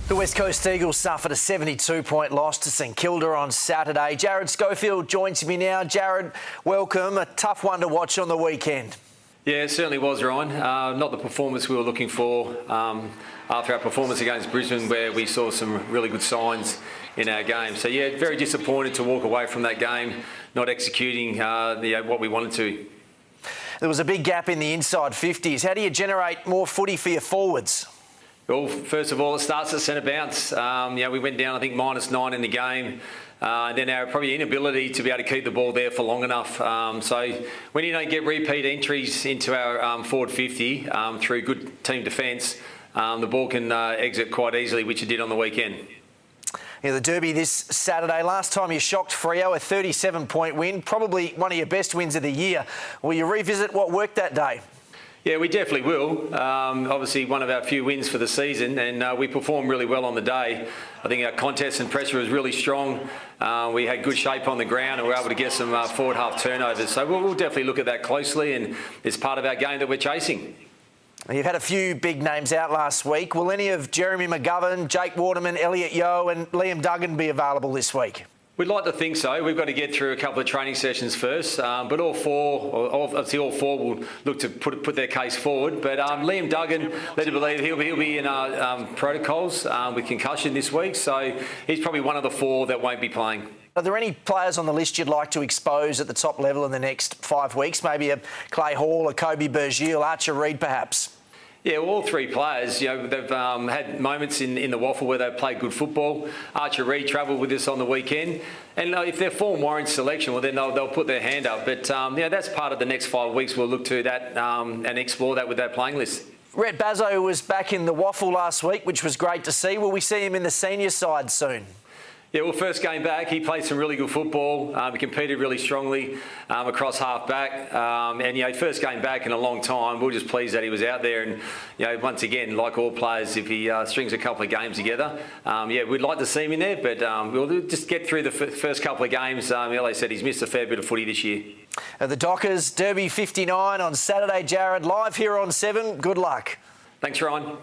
The West Coast Eagles suffered a 72-point loss to St Kilda on Saturday. Jarrad Schofield joins me now. Jarrad, welcome. A tough one to watch on the weekend. Yeah, it certainly was, Ryan. Not the performance we were looking for after our performance against Brisbane, where we saw some really good signs in our game. So, yeah, very disappointed to walk away from that game, not executing what we wanted to. There was a big gap in the inside 50s. How do you generate more footy for your forwards? Well, first of all, it starts at centre bounce. We went down, I think, -9 in the game. Then our probably inability to be able to keep the ball there for long enough. So when you don't get repeat entries into our forward 50 through good team defence, the ball can exit quite easily, which it did on the weekend. Yeah, the Derby this Saturday. Last time you shocked Freo, a 37-point win, probably one of your best wins of the year. Will you revisit what worked that day? Yeah, we definitely will. Obviously, one of our few wins for the season, and we performed really well on the day. I think our contest and pressure was really strong. We had good shape on the ground and we were able to get some forward half turnovers. So we'll definitely look at that closely, and it's part of our game that we're chasing. You've had a few big names out last week. Will any of Jeremy McGovern, Jake Waterman, Elliot Yeo and Liam Duggan be available this week? We'd like to think so. We've got to get through a couple of training sessions first, but all four will look to put their case forward. But Liam Duggan, led to believe he'll be in our protocols with concussion this week, so he's probably one of the four that won't be playing. Are there any players on the list you'd like to expose at the top level in the next 5 weeks? Maybe a Clay Hall, a Kobe Bergiel, Archer Reid perhaps? Yeah, well, all three players, they've had moments in the waffle where they've played good football. Archer Reid travelled with us on the weekend. And if their form warrants selection, well, then they'll put their hand up. But, that's part of the next 5 weeks. We'll look to that and explore that with that playing list. Rhett Bazzo was back in the waffle last week, which was great to see. Will we see him in the senior side soon? Yeah, well, first game back, he played some really good football. He competed really strongly across half-back. First game back in a long time. We're just pleased that he was out there. And, once again, like all players, if he strings a couple of games together, we'd like to see him in there. But we'll just get through the first couple of games. Like said, he's missed a fair bit of footy this year. The Dockers, Derby 59 on Saturday. Jarrad, live here on 7. Good luck. Thanks, Ryan.